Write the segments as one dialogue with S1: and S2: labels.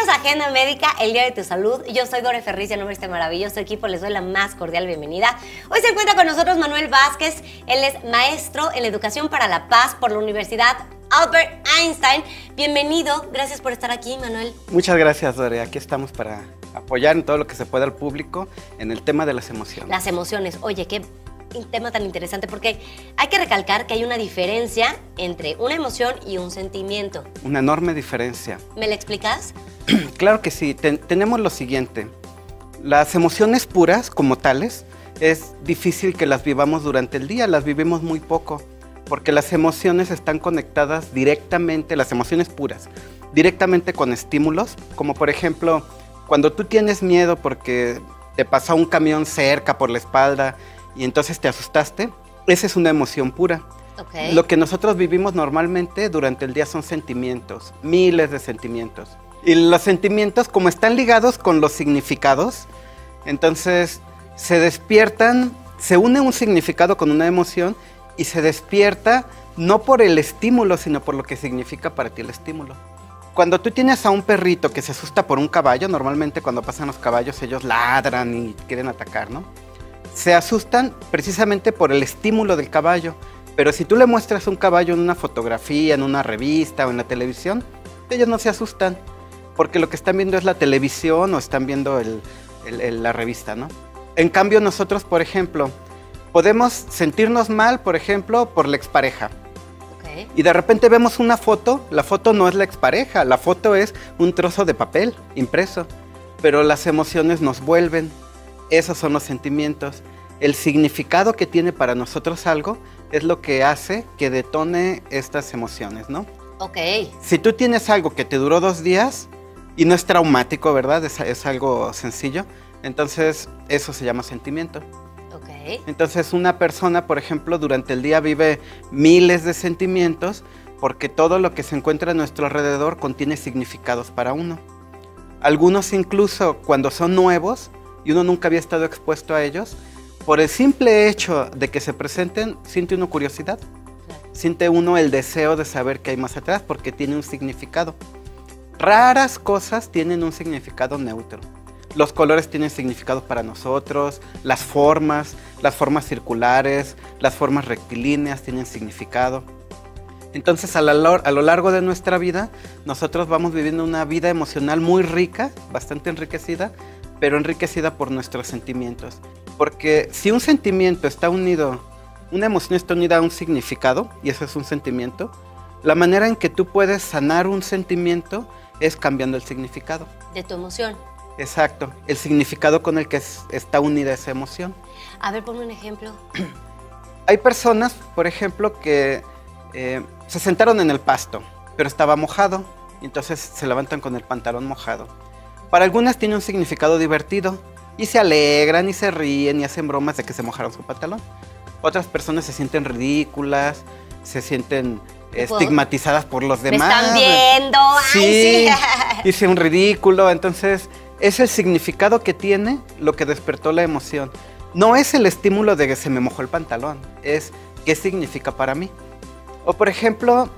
S1: Bienvenidos a Agenda Médica, el día de tu salud. Yo soy Dore Ferriz, en nombre de este maravilloso equipo les doy la más cordial bienvenida. Hoy se encuentra con nosotros Manuel Vázquez. Él es maestro en la educación para la paz por la Universidad Albert Einstein. Bienvenido, gracias por estar aquí, Manuel.
S2: Muchas gracias, Dore. Aquí estamos para apoyar en todo lo que se pueda al público en el tema de las emociones.
S1: Las emociones, oye, qué tema tan interesante, porque hay que recalcar que hay una diferencia entre una emoción y un sentimiento.
S2: Una enorme diferencia.
S1: ¿Me la explicas?
S2: Claro que sí. Tenemos lo siguiente. Las emociones puras, como tales, es difícil que las vivamos durante el día, las vivimos muy poco, porque las emociones están conectadas directamente, las emociones puras, directamente con estímulos, como por ejemplo, cuando tú tienes miedo porque te pasó un camión cerca por la espalda y entonces te asustaste, esa es una emoción pura.
S1: Okay.
S2: Lo que nosotros vivimos normalmente durante el día son sentimientos, miles de sentimientos. Y los sentimientos, como están ligados con los significados, entonces se despiertan, se une un significado con una emoción y se despierta no por el estímulo, sino por lo que significa para ti el estímulo. Cuando tú tienes a un perrito que se asusta por un caballo, normalmente cuando pasan los caballos ellos ladran y quieren atacar, ¿no? Se asustan precisamente por el estímulo del caballo, pero si tú le muestras un caballo en una fotografía, en una revista o en la televisión, ellos no se asustan, porque lo que están viendo es la televisión o están viendo la revista, ¿no? En cambio nosotros, por ejemplo, podemos sentirnos mal, por ejemplo, por la expareja.
S1: Okay.
S2: Y de repente vemos una foto, la foto no es la expareja, la foto es un trozo de papel impreso, pero las emociones nos vuelven. Esos son los sentimientos. El significado que tiene para nosotros algo es lo que hace que detone estas emociones, ¿no?
S1: Ok.
S2: Si tú tienes algo que te duró 2 días y no es traumático, ¿verdad? Es algo sencillo, entonces eso se llama sentimiento.
S1: Ok.
S2: Entonces una persona, por ejemplo, durante el día vive miles de sentimientos porque todo lo que se encuentra a nuestro alrededor contiene significados para uno. Algunos incluso cuando son nuevos y uno nunca había estado expuesto a ellos, por el simple hecho de que se presenten, siente uno curiosidad, siente uno el deseo de saber qué hay más atrás porque tiene un significado. Raras cosas tienen un significado neutro. Los colores tienen significado para nosotros, las formas circulares, las formas rectilíneas tienen significado. Entonces a lo largo de nuestra vida, nosotros vamos viviendo una vida emocional muy rica, bastante enriquecida, pero enriquecida por nuestros sentimientos. Porque si un sentimiento está unido, una emoción está unida a un significado, y eso es un sentimiento, la manera en que tú puedes sanar un sentimiento es cambiando el significado.
S1: De tu emoción.
S2: Exacto, el significado con el que está unida esa emoción.
S1: A ver, ponme un ejemplo.
S2: Hay personas, por ejemplo, que se sentaron en el pasto, pero estaba mojado, y entonces se levantan con el pantalón mojado. Para algunas tiene un significado divertido, y se alegran, y se ríen, y hacen bromas de que se mojaron su pantalón. Otras personas se sienten ridículas, se sienten estigmatizadas por los demás.
S1: ¡Me están viendo!
S2: Sí,
S1: ¡Ay, sí!
S2: hice un ridículo, entonces es el significado que tiene lo que despertó la emoción. No es el estímulo de que se me mojó el pantalón, es qué significa para mí. O por ejemplo,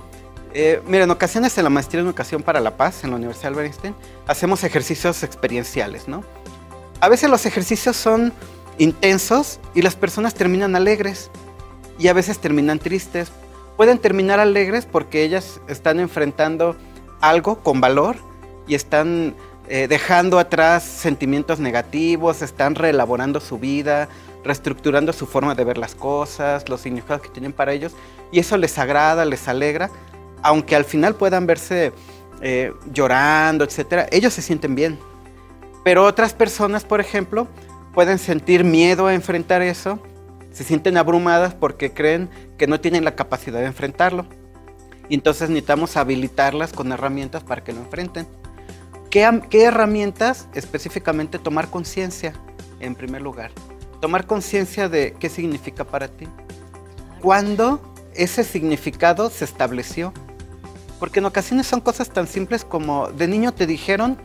S2: mira, en ocasiones en la maestría en educación para la paz en la Universidad Albert Einstein hacemos ejercicios experienciales, ¿no? A veces los ejercicios son intensos y las personas terminan alegres y a veces terminan tristes. Pueden terminar alegres porque ellas están enfrentando algo con valor y están dejando atrás sentimientos negativos, están reelaborando su vida, reestructurando su forma de ver las cosas, los significados que tienen para ellos, y eso les agrada, les alegra, aunque al final puedan verse llorando, etcétera, ellos se sienten bien. Pero otras personas, por ejemplo, pueden sentir miedo a enfrentar eso, se sienten abrumadas porque creen que no tienen la capacidad de enfrentarlo. Y entonces necesitamos habilitarlas con herramientas para que lo enfrenten. ¿Qué herramientas? Específicamente tomar conciencia, en primer lugar. Tomar conciencia de qué significa para ti. ¿Cuándo ese significado se estableció? Porque en ocasiones son cosas tan simples como de niño te dijeron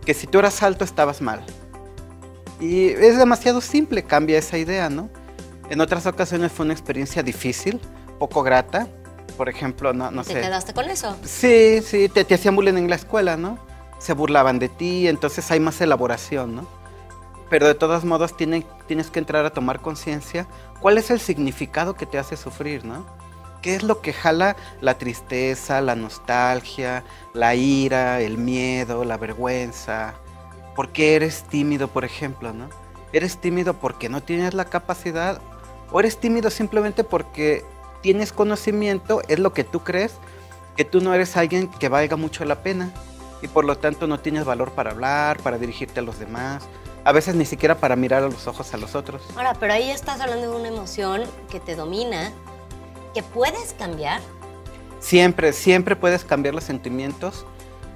S2: que si tú eras alto estabas mal. Y es demasiado simple, cambia esa idea, ¿no? En otras ocasiones fue una experiencia difícil, poco grata. Por ejemplo, no sé.
S1: ¿Te quedaste con eso?
S2: Sí, te hacían bullying en la escuela, ¿no? se burlaban de ti, entonces hay más elaboración, ¿no? Pero de todos modos tienes que entrar a tomar conciencia cuál es el significado que te hace sufrir, ¿no? ¿Qué es lo que jala la tristeza, la nostalgia, la ira, el miedo, la vergüenza? ¿Por qué eres tímido, por ejemplo, ¿no? ¿Eres tímido porque no tienes la capacidad? ¿O eres tímido simplemente porque tienes conocimiento, es lo que tú crees, que tú no eres alguien que valga mucho la pena? Y por lo tanto no tienes valor para hablar, para dirigirte a los demás, a veces ni siquiera para mirar a los ojos a los otros.
S1: Ahora, pero ahí estás hablando de una emoción que te domina, que puedes cambiar.
S2: Siempre, siempre puedes cambiar los sentimientos.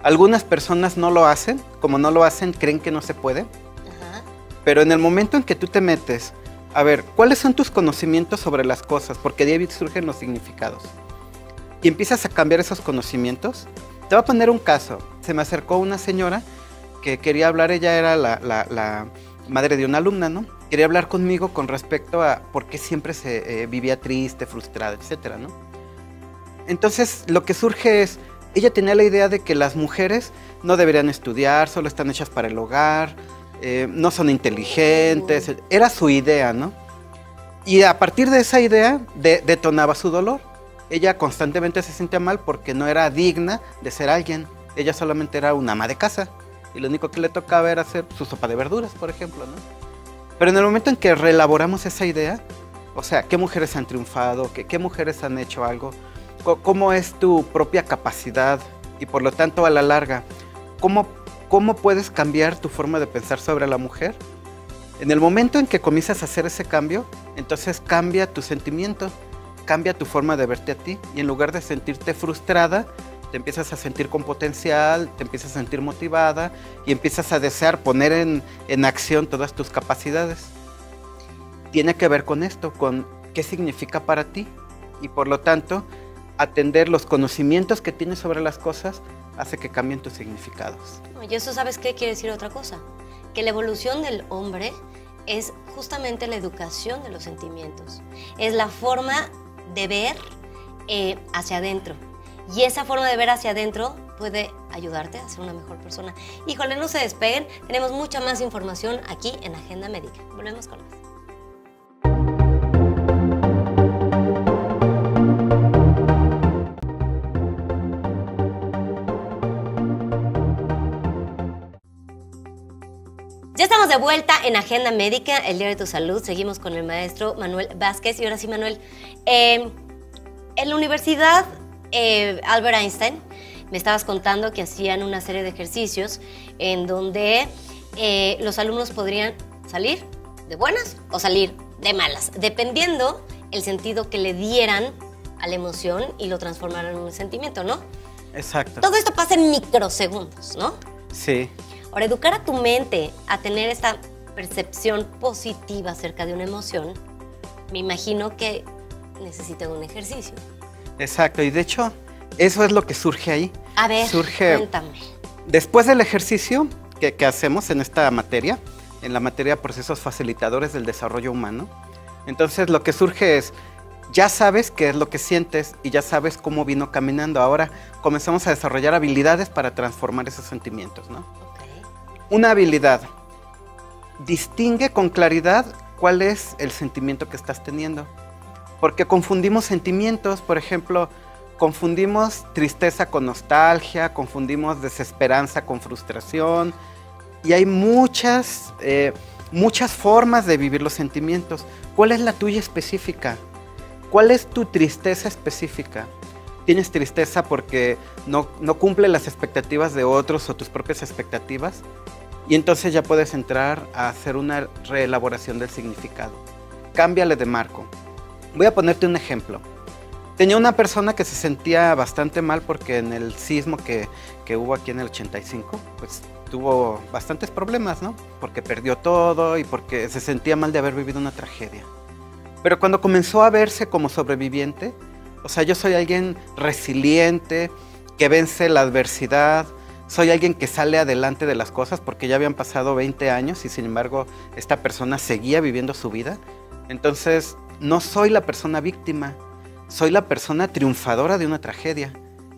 S2: Algunas personas no lo hacen, como no lo hacen, creen que no se puede.
S1: Ajá.
S2: Pero en el momento en que tú te metes, a ver, ¿cuáles son tus conocimientos sobre las cosas? Porque de ahí surgen los significados. Y empiezas a cambiar esos conocimientos. Te voy a poner un caso. Se me acercó una señora que quería hablar, ella era la madre de una alumna, ¿no? Quería hablar conmigo con respecto a por qué siempre se vivía triste, frustrada, etcétera, ¿no? Entonces, lo que surge es, ella tenía la idea de que las mujeres no deberían estudiar, solo están hechas para el hogar, no son inteligentes, era su idea, ¿no? Y a partir de esa idea, detonaba su dolor. Ella constantemente se sentía mal porque no era digna de ser alguien. Ella solamente era una ama de casa. Y lo único que le tocaba era hacer su sopa de verduras, por ejemplo, ¿no? Pero en el momento en que reelaboramos esa idea, o sea, ¿qué mujeres han triunfado? ¿Qué mujeres han hecho algo? ¿Cómo es tu propia capacidad? Y por lo tanto, a la larga, ¿cómo puedes cambiar tu forma de pensar sobre la mujer? En el momento en que comienzas a hacer ese cambio, entonces cambia tu sentimiento, cambia tu forma de verte a ti. Y en lugar de sentirte frustrada, te empiezas a sentir con potencial, te empiezas a sentir motivada y empiezas a desear poner en acción todas tus capacidades. Tiene que ver con esto, con qué significa para ti. Y por lo tanto, atender los conocimientos que tienes sobre las cosas hace que cambien tus significados.
S1: Y eso, ¿sabes qué quiere decir otra cosa? Que la evolución del hombre es justamente la educación de los sentimientos. Es la forma de ver hacia adentro. Y esa forma de ver hacia adentro puede ayudarte a ser una mejor persona. Híjole, no se despeguen, tenemos mucha más información aquí en Agenda Médica. Volvemos con más. Ya estamos de vuelta en Agenda Médica, el Día de tu Salud. Seguimos con el maestro Manuel Vázquez. Y ahora sí, Manuel, en la Universidad Albert Einstein me estabas contando que hacían una serie de ejercicios en donde los alumnos podrían salir de buenas o salir de malas, dependiendo el sentido que le dieran a la emoción y lo transformaran en un sentimiento, ¿no?
S2: Exacto.
S1: Todo esto pasa en microsegundos, ¿no?
S2: Sí.
S1: Ahora, educar a tu mente a tener esta percepción positiva acerca de una emoción, me imagino que necesita un ejercicio.
S2: Exacto, y de hecho, eso es lo que surge ahí.
S1: A ver, cuéntame.
S2: Después del ejercicio que hacemos en esta materia, en la materia de procesos facilitadores del desarrollo humano, entonces lo que surge es, ya sabes qué es lo que sientes y ya sabes cómo vino caminando. Ahora comenzamos a desarrollar habilidades para transformar esos sentimientos, ¿no?
S1: Okay.
S2: Una habilidad, distingue con claridad cuál es el sentimiento que estás teniendo. Porque confundimos sentimientos, por ejemplo, confundimos tristeza con nostalgia, confundimos desesperanza con frustración, y hay muchas formas de vivir los sentimientos. ¿Cuál es la tuya específica? ¿Cuál es tu tristeza específica? ¿Tienes tristeza porque no cumple las expectativas de otros o tus propias expectativas? Y entonces ya puedes entrar a hacer una reelaboración del significado. Cámbiale de marco. Voy a ponerte un ejemplo. Tenía una persona que se sentía bastante mal porque en el sismo que hubo aquí en el 85, pues tuvo bastantes problemas, ¿no? Porque perdió todo y porque se sentía mal de haber vivido una tragedia. Pero cuando comenzó a verse como sobreviviente, o sea, yo soy alguien resiliente, que vence la adversidad, soy alguien que sale adelante de las cosas porque ya habían pasado 20 años y sin embargo esta persona seguía viviendo su vida. Entonces, no soy la persona víctima, soy la persona triunfadora de una tragedia.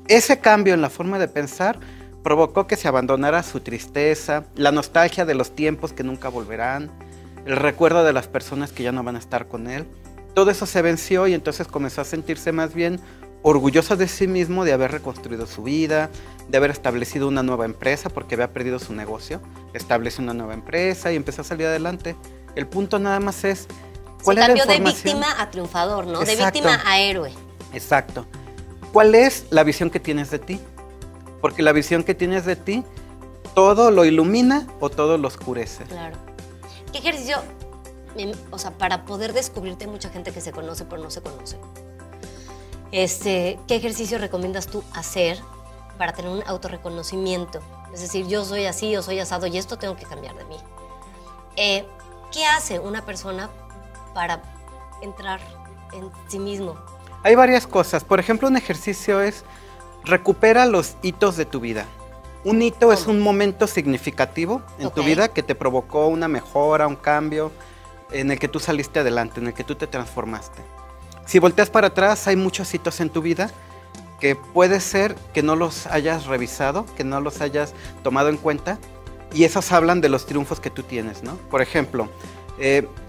S2: Ese cambio en la forma de pensar provocó que se abandonara su tristeza, la nostalgia de los tiempos que nunca volverán, el recuerdo de las personas que ya no van a estar con él. Todo eso se venció y entonces comenzó a sentirse más bien orgulloso de sí mismo, de haber reconstruido su vida, de haber establecido una nueva empresa porque había perdido su negocio. Estableció una nueva empresa y empezó a salir adelante. El punto nada más es, ¿cuál es la información?
S1: Cambió de víctima a triunfador, ¿no?
S2: Exacto.
S1: De víctima a héroe.
S2: Exacto. ¿Cuál es la visión que tienes de ti? Porque la visión que tienes de ti, todo lo ilumina o todo lo oscurece.
S1: Claro. ¿Qué ejercicio, o sea, para poder descubrirte, hay mucha gente que se conoce pero no se conoce? ¿Qué ejercicio recomiendas tú hacer para tener un autorreconocimiento? Es decir, yo soy así, yo soy asado y esto tengo que cambiar de mí. ¿Qué hace una persona para entrar en sí mismo?
S2: Hay varias cosas. Por ejemplo, un ejercicio es recupera los hitos de tu vida. Un hito ¿Cómo? Es un momento significativo en tu vida que te provocó una mejora, un cambio, en el que tú saliste adelante, en el que tú te transformaste. Si volteas para atrás, hay muchos hitos en tu vida que puede ser que no los hayas revisado, que no los hayas tomado en cuenta, y esos hablan de los triunfos que tú tienes, ¿no? Por ejemplo,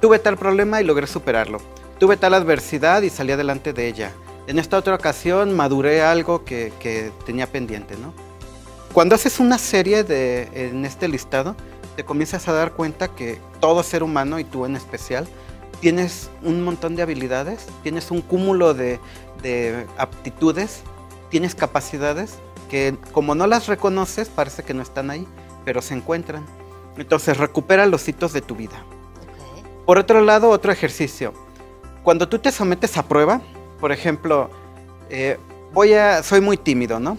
S2: tuve tal problema y logré superarlo. Tuve tal adversidad y salí adelante de ella. En esta otra ocasión maduré algo que tenía pendiente, ¿no? Cuando haces una serie en este listado, te comienzas a dar cuenta que todo ser humano, y tú en especial, tienes un montón de habilidades, tienes un cúmulo de aptitudes, tienes capacidades que como no las reconoces parece que no están ahí, pero se encuentran. Entonces recupera los hitos de tu vida. Okay. Por otro lado, otro ejercicio. Cuando tú te sometes a prueba, por ejemplo, soy muy tímido, ¿no?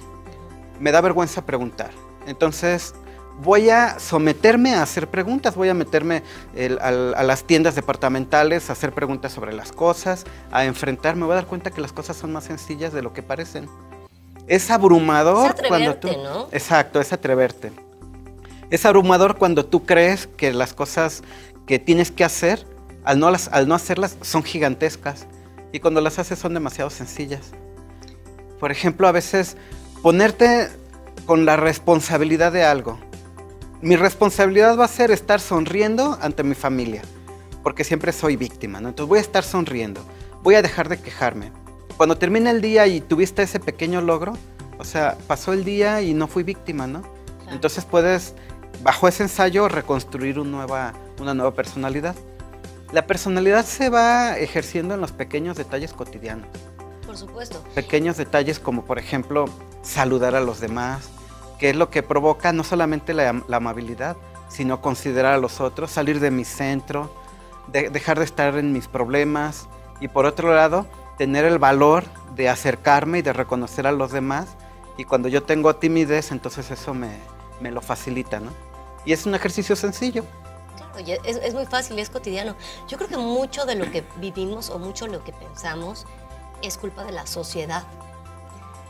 S2: Me da vergüenza preguntar. Entonces voy a someterme a hacer preguntas, voy a meterme a las tiendas departamentales, a hacer preguntas sobre las cosas, a enfrentarme, me voy a dar cuenta que las cosas son más sencillas de lo que parecen. Es abrumador.
S1: Es atreverte, ¿no?
S2: Exacto, es atreverte. Es abrumador cuando tú crees que las cosas que tienes que hacer, al no hacerlas, son gigantescas. Y cuando las haces son demasiado sencillas. Por ejemplo, a veces ponerte con la responsabilidad de algo. Mi responsabilidad va a ser estar sonriendo ante mi familia, porque siempre soy víctima, ¿no? Entonces voy a estar sonriendo, voy a dejar de quejarme. Cuando termina el día y tuviste ese pequeño logro, o sea, pasó el día y no fui víctima, ¿no? Claro. Entonces puedes, bajo ese ensayo, reconstruir una nueva personalidad. La personalidad se va ejerciendo en los pequeños detalles cotidianos.
S1: Por supuesto.
S2: Pequeños detalles como, por ejemplo, saludar a los demás, que es lo que provoca no solamente la amabilidad, sino considerar a los otros, salir de mi centro, dejar de estar en mis problemas, y por otro lado, tener el valor de acercarme y de reconocer a los demás, y cuando yo tengo timidez, entonces eso me lo facilita, ¿no? Y es un ejercicio sencillo.
S1: Claro, y es muy fácil, es cotidiano. Yo creo que mucho de lo que vivimos o mucho de lo que pensamos es culpa de la sociedad.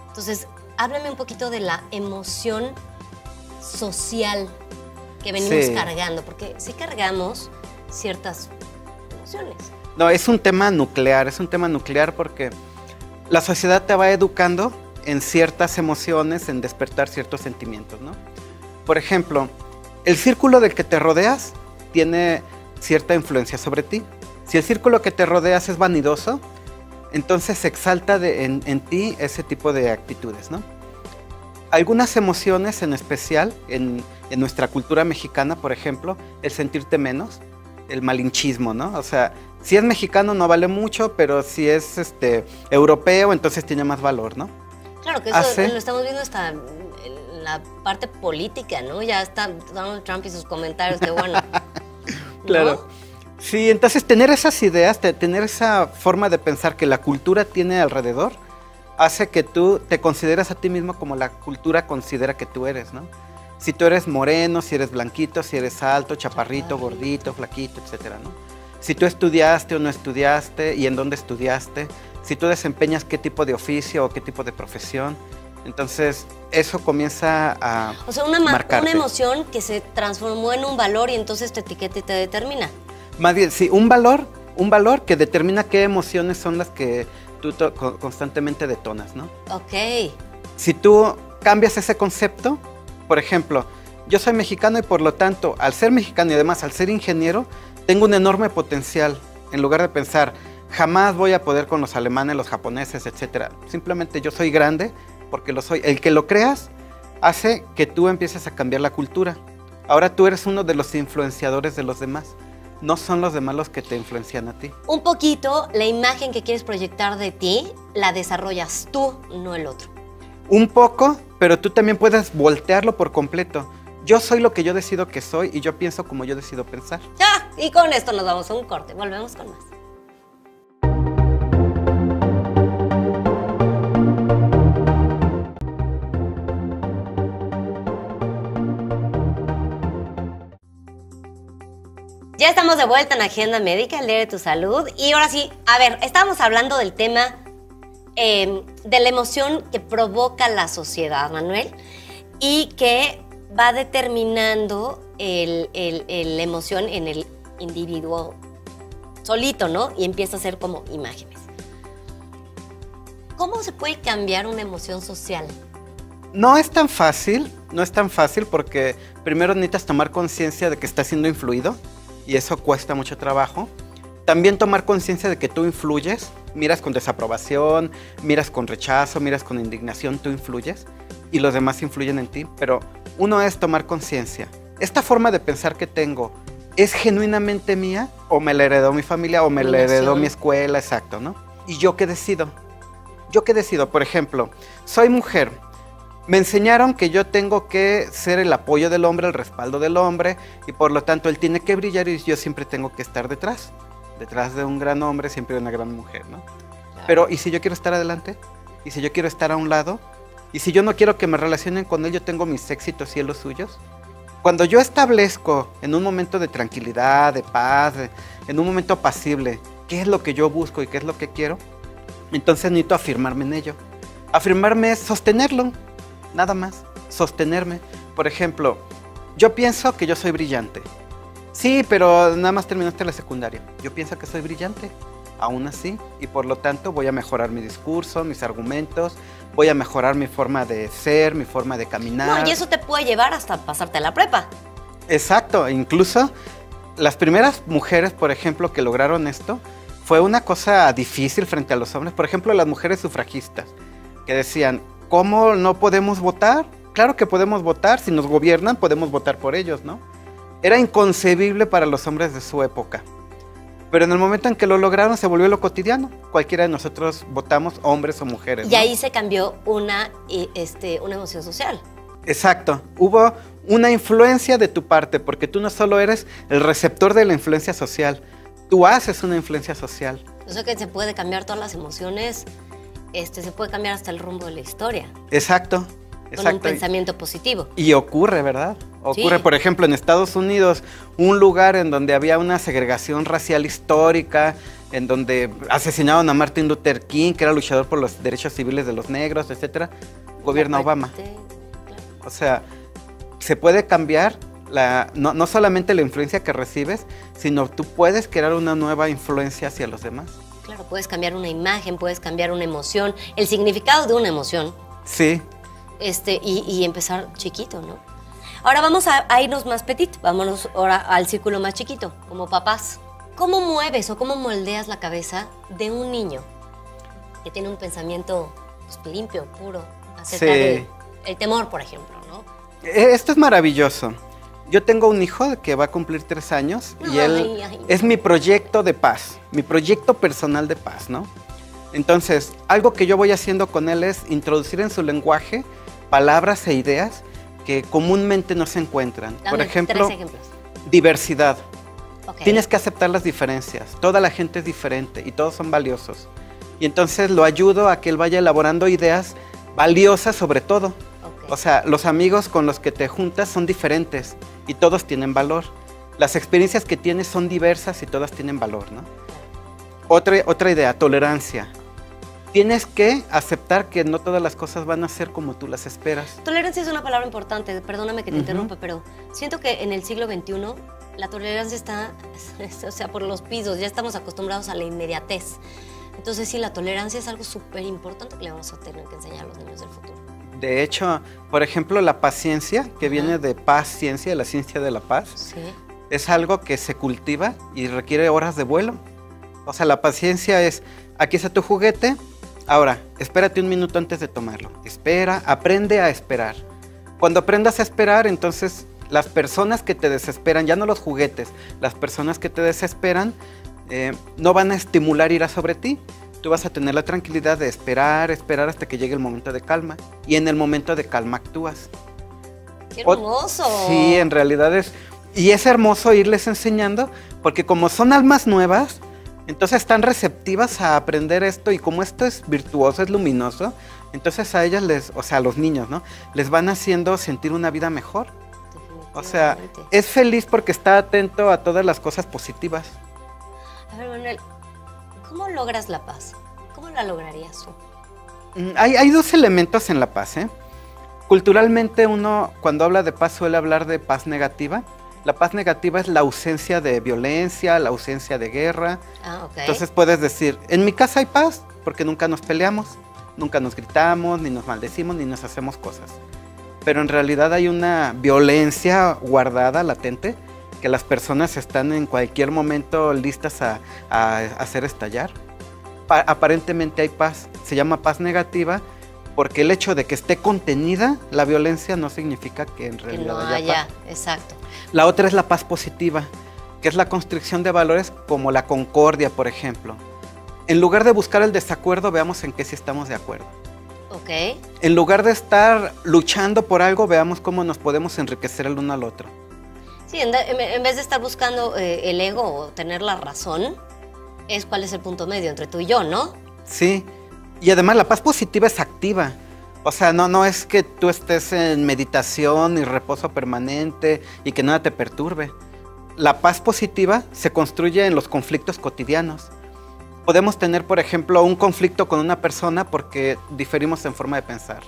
S1: Entonces, háblame un poquito de la emoción social que venimos cargando, porque sí cargamos ciertas emociones.
S2: No, es un tema nuclear porque la sociedad te va educando en ciertas emociones, en despertar ciertos sentimientos, ¿no? Por ejemplo, el círculo del que te rodeas tiene cierta influencia sobre ti. Si el círculo que te rodeas es vanidoso, entonces se exalta en ti ese tipo de actitudes, ¿no? Algunas emociones en especial, en nuestra cultura mexicana, por ejemplo, el sentirte menos, el malinchismo, ¿no? O sea, si es mexicano no vale mucho, pero si es europeo, entonces tiene más valor, ¿no?
S1: Claro, que eso lo estamos viendo hasta en la parte política, ¿no? Ya está Donald Trump y sus comentarios, que bueno.
S2: Claro. ¿No? Sí, entonces tener esas ideas, tener esa forma de pensar que la cultura tiene alrededor, hace que tú te consideres a ti mismo como la cultura considera que tú eres, ¿no? Si tú eres moreno, si eres blanquito, si eres alto, chaparrito, gordito, flaquito, etcétera, ¿no? Si tú estudiaste o no estudiaste y en dónde estudiaste, si tú desempeñas qué tipo de oficio o qué tipo de profesión, entonces eso comienza a
S1: O sea, una emoción que se transformó en un valor y entonces te etiqueta y te determina.
S2: Más bien, sí, un valor que determina qué emociones son las que tú constantemente detonas, ¿no?
S1: Ok.
S2: Si tú cambias ese concepto, por ejemplo, yo soy mexicano y por lo tanto, al ser mexicano y además al ser ingeniero, tengo un enorme potencial. En lugar de pensar, jamás voy a poder con los alemanes, los japoneses, etc. Simplemente yo soy grande porque lo soy. El que lo creas hace que tú empieces a cambiar la cultura. Ahora tú eres uno de los influenciadores de los demás. No son los demás los que te influencian a ti.
S1: Un poquito, la imagen que quieres proyectar de ti, la desarrollas tú, no el otro.
S2: Un poco, pero tú también puedes voltearlo por completo. Yo soy lo que yo decido que soy y yo pienso como yo decido pensar.
S1: Ya, y con esto nos vamos a un corte. Volvemos con más. Ya estamos de vuelta en Agenda Médica, el Diario de tu Salud. Y ahora sí, a ver, estábamos hablando del tema de la emoción que provoca la sociedad, Manuel, y que va determinando la emoción en el individuo solito, ¿no? Y empieza a ser como imágenes. ¿Cómo se puede cambiar una emoción social?
S2: No es tan fácil porque primero necesitas tomar conciencia de que estás siendo influido y eso cuesta mucho trabajo. También tomar conciencia de que tú influyes, miras con desaprobación, miras con rechazo, miras con indignación, tú influyes y los demás influyen en ti, pero uno es tomar conciencia. ¿Esta forma de pensar que tengo es genuinamente mía o me la heredó mi familia o me la heredó mi escuela? Exacto, ¿no? ¿Y yo qué decido? ¿Yo qué decido? Por ejemplo, soy mujer. Me enseñaron que yo tengo que ser el apoyo del hombre, el respaldo del hombre y por lo tanto él tiene que brillar y yo siempre tengo que estar detrás. Detrás de un gran hombre siempre hay una gran mujer, ¿no? Claro. Pero ¿y si yo quiero estar adelante? ¿Y si yo quiero estar a un lado? ¿Y si yo no quiero que me relacionen con él, yo tengo mis éxitos y él los suyos? Cuando yo establezco en un momento de tranquilidad, de paz, en un momento apacible, qué es lo que yo busco y qué es lo que quiero, entonces necesito afirmarme en ello. Afirmarme es sostenerlo, nada más, sostenerme. Por ejemplo, yo pienso que yo soy brillante. Sí, pero nada más terminaste la secundaria. Yo pienso que soy brillante, aún así, y por lo tanto voy a mejorar mi discurso, mis argumentos, voy a mejorar mi forma de ser, mi forma de caminar.
S1: No, y eso te puede llevar hasta pasarte a la prepa.
S2: Exacto, incluso las primeras mujeres, por ejemplo, que lograron esto, fue una cosa difícil frente a los hombres. Por ejemplo, las mujeres sufragistas, que decían, ¿cómo no podemos votar? Claro que podemos votar, si nos gobiernan podemos votar por ellos, ¿no? Era inconcebible para los hombres de su época. Pero en el momento en que lo lograron se volvió lo cotidiano. Cualquiera de nosotros votamos, hombres o mujeres,
S1: Y
S2: ¿no?
S1: ahí se cambió una emoción social.
S2: Exacto. Hubo una influencia de tu parte, porque tú no solo eres el receptor de la influencia social, tú haces una influencia social.
S1: O sea que se puede cambiar todas las emociones, se puede cambiar hasta el rumbo de la historia.
S2: Exacto.
S1: Con un pensamiento positivo.
S2: Y ocurre, ¿verdad? Ocurre,
S1: sí.
S2: Por ejemplo, en Estados Unidos, un lugar en donde había una segregación racial histórica, en donde asesinaron a Martin Luther King, que era luchador por los derechos civiles de los negros, etcétera. Gobierna Obama. Claro. O sea, se puede cambiar no solamente la influencia que recibes, sino tú puedes crear una nueva influencia hacia los demás.
S1: Claro, puedes cambiar una imagen, puedes cambiar una emoción, el significado de una emoción.
S2: Sí.
S1: Y empezar chiquito, ¿no? Ahora vamos a irnos más petit, vámonos ahora al círculo más chiquito, como papás. ¿Cómo mueves o cómo moldeas la cabeza de un niño que tiene un pensamiento pues, limpio, puro, acerca del temor, por ejemplo, ¿no?
S2: Esto es maravilloso. Yo tengo un hijo que va a cumplir 3 años y él es mi proyecto de paz, mi proyecto personal de paz, ¿no? Entonces, algo que yo voy haciendo con él es introducir en su lenguaje palabras e ideas que comúnmente no se encuentran.
S1: Dame
S2: por ejemplo,
S1: 3 ejemplos.
S2: Diversidad.
S1: Okay.
S2: Tienes que aceptar las diferencias. Toda la gente es diferente y todos son valiosos. Y entonces lo ayudo a que él vaya elaborando ideas valiosas sobre todo.
S1: Okay.
S2: O sea, los amigos con los que te juntas son diferentes y todos tienen valor. Las experiencias que tienes son diversas y todas tienen valor, ¿no? Otra idea, tolerancia. Tienes que aceptar que no todas las cosas van a ser como tú las esperas.
S1: Tolerancia es una palabra importante, perdóname que te interrumpa, pero siento que en el siglo XXI la tolerancia está, o sea, por los pisos, ya estamos acostumbrados a la inmediatez. Entonces sí, la tolerancia es algo súper importante que le vamos a tener que enseñar a los niños del futuro.
S2: De hecho, por ejemplo, la paciencia, que viene de paciencia, de la ciencia de la paz,
S1: Sí.
S2: es algo que se cultiva y requiere horas de vuelo. O sea, la paciencia es, aquí está tu juguete, ahora, espérate un minuto antes de tomarlo. Espera, aprende a esperar. Cuando aprendas a esperar, entonces las personas que te desesperan, ya no los juguetes, las personas que te desesperan, no van a estimular ira sobre ti. Tú vas a tener la tranquilidad de esperar hasta que llegue el momento de calma. Y en el momento de calma actúas.
S1: ¡Qué hermoso!
S2: Sí, en realidad es... Y es hermoso irles enseñando, porque como son almas nuevas, entonces están receptivas a aprender esto, y como esto es virtuoso, es luminoso, entonces a ellas o sea, a los niños, ¿no? Les van haciendo sentir una vida mejor. O sea, es feliz porque está atento a todas las cosas positivas.
S1: A ver, Manuel, ¿cómo logras la paz? ¿Cómo la lograrías tú?
S2: Hay dos elementos en la paz, ¿eh? Culturalmente uno, cuando habla de paz, suele hablar de paz negativa. La paz negativa es la ausencia de violencia, la ausencia de guerra.
S1: Ah, ok.
S2: Entonces puedes decir, en mi casa hay paz porque nunca nos peleamos, nunca nos gritamos, ni nos maldecimos, ni nos hacemos cosas. Pero en realidad hay una violencia guardada, latente, que las personas están en cualquier momento listas a hacer estallar. Aparentemente hay paz, se llama paz negativa, porque el hecho de que esté contenida la violencia no significa que en realidad
S1: no
S2: haya paz.
S1: Exacto.
S2: La otra es la paz positiva, que es la construcción de valores como la concordia, por ejemplo. En lugar de buscar el desacuerdo, veamos en qué sí estamos de acuerdo.
S1: Ok.
S2: En lugar de estar luchando por algo, veamos cómo nos podemos enriquecer el uno al otro.
S1: Sí, en vez de estar buscando el ego o tener la razón, es cuál es el punto medio entre tú y yo, ¿no?
S2: Sí, y además la paz positiva es activa. O sea, no es que tú estés en meditación y reposo permanente y que nada te perturbe. La paz positiva se construye en los conflictos cotidianos. Podemos tener, por ejemplo, un conflicto con una persona porque diferimos en forma de pensar.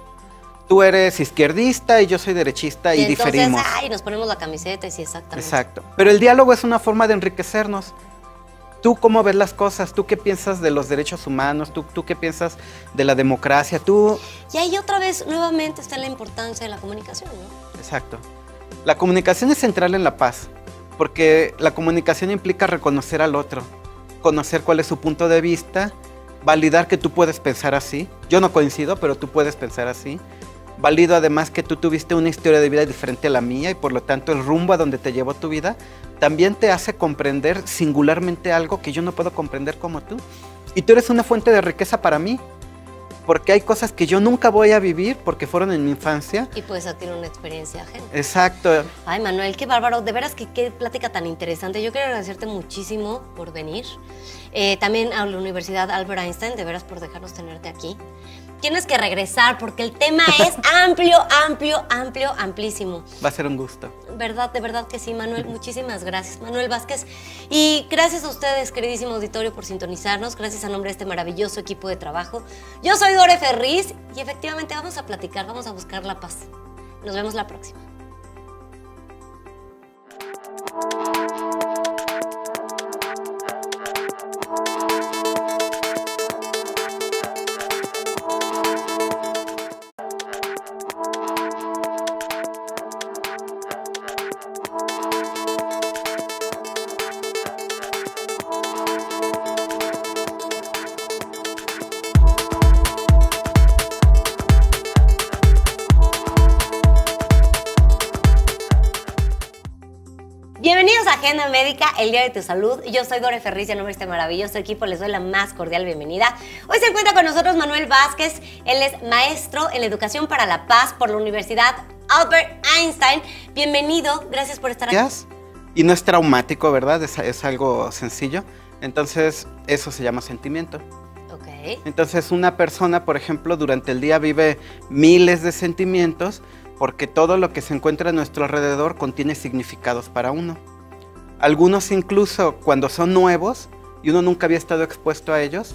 S2: Tú eres izquierdista y yo soy derechista y
S1: entonces,
S2: diferimos.
S1: Ay, nos ponemos la camiseta y sí, exactamente.
S2: Exacto. Pero el diálogo es una forma de enriquecernos. ¿Tú cómo ves las cosas? ¿Tú qué piensas de los derechos humanos? ¿Tú qué piensas de la democracia?
S1: Y ahí otra vez, nuevamente, está la importancia de la comunicación, ¿no?
S2: Exacto. La comunicación es central en la paz, porque la comunicación implica reconocer al otro, conocer cuál es su punto de vista, validar que tú puedes pensar así. Yo no coincido, pero tú puedes pensar así. Valido además que tú tuviste una historia de vida diferente a la mía y por lo tanto el rumbo a donde te llevó tu vida también te hace comprender singularmente algo que yo no puedo comprender como tú. Y tú eres una fuente de riqueza para mí, porque hay cosas que yo nunca voy a vivir porque fueron en mi infancia.
S1: Y puedes adquirir una experiencia ajena.
S2: Exacto.
S1: Ay, Manuel, qué bárbaro. De veras que qué plática tan interesante. Yo quiero agradecerte muchísimo por venir. También a la Universidad Albert Einstein, de veras por dejarnos tenerte aquí. Tienes que regresar porque el tema es amplio, amplísimo.
S2: Va a ser un gusto.
S1: De verdad que sí, Manuel. Muchísimas gracias, Manuel Vázquez. Y gracias a ustedes, queridísimo auditorio, por sintonizarnos. Gracias a nombre de este maravilloso equipo de trabajo. Yo soy Dore Ferriz y efectivamente vamos a platicar, vamos a buscar la paz. Nos vemos la próxima. Bienvenidos a Agenda Médica, el día de tu salud. Yo soy Dore Ferriz y a nombre de este maravilloso equipo les doy la más cordial bienvenida. Hoy se encuentra con nosotros Manuel Vázquez. Él es maestro en la educación para la paz por la Universidad Albert Einstein. Bienvenido, gracias por estar aquí.
S2: Y no es traumático, ¿verdad? Es algo sencillo. Entonces, eso se llama sentimiento.
S1: Ok.
S2: Entonces, una persona, por ejemplo, durante el día vive miles de sentimientos porque todo lo que se encuentra a nuestro alrededor contiene significados para uno. Algunos incluso cuando son nuevos y uno nunca había estado expuesto a ellos,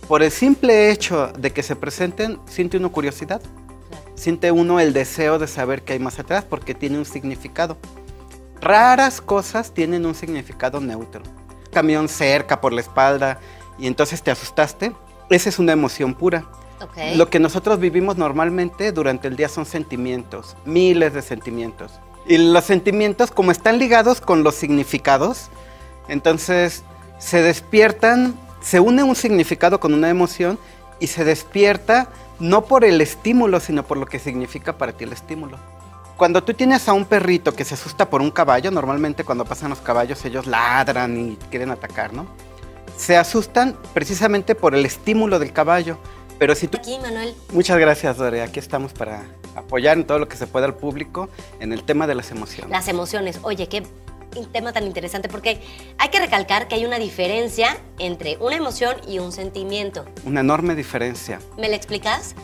S2: por el simple hecho de que se presenten, siente uno curiosidad. Siente uno el deseo de saber qué hay más atrás porque tiene un significado. Raras cosas tienen un significado neutro. Camión cerca por la espalda y entonces te asustaste, esa es una emoción pura.
S1: Ok.
S2: Lo que nosotros vivimos normalmente durante el día son sentimientos, miles de sentimientos. Y los sentimientos, como están ligados con los significados, entonces se despiertan, se une un significado con una emoción y se despierta no por el estímulo, sino por lo que significa para ti el estímulo. Cuando tú tienes a un perrito que se asusta por un caballo, normalmente cuando pasan los caballos ellos ladran y quieren atacar, ¿no? Se asustan precisamente por el estímulo del caballo. Pero si tú...
S1: Aquí, Manuel.
S2: Muchas gracias, Dore. Aquí estamos para apoyar en todo lo que se pueda al público en el tema de las emociones.
S1: Las emociones. Oye, qué tema tan interesante, porque hay que recalcar que hay una diferencia entre una emoción y un sentimiento.
S2: Una enorme diferencia.
S1: ¿Me la explicas?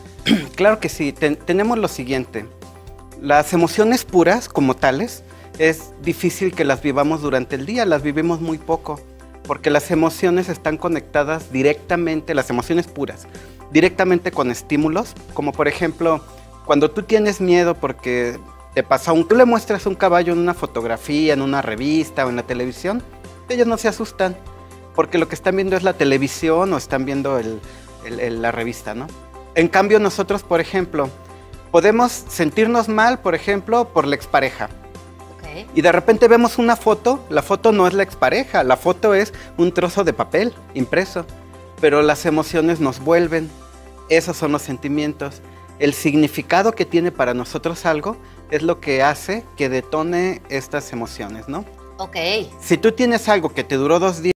S2: Claro que sí. Tenemos lo siguiente. Las emociones puras, como tales, es difícil que las vivamos durante el día. Las vivimos muy poco, porque las emociones están conectadas directamente, las emociones puras, directamente con estímulos, como por ejemplo, cuando tú tienes miedo porque te pasa tú le muestras un caballo en una fotografía, en una revista o en la televisión, ellos no se asustan, porque lo que están viendo es la televisión o están viendo la revista, ¿no? En cambio nosotros, por ejemplo, podemos sentirnos mal, por ejemplo, por la expareja.
S1: Ok.
S2: Y de repente vemos una foto, la foto no es la expareja, la foto es un trozo de papel impreso. Pero las emociones nos vuelven, esos son los sentimientos. El significado que tiene para nosotros algo es lo que hace que detone estas emociones, ¿no?
S1: Ok.
S2: Si tú tienes algo que te duró 2 días,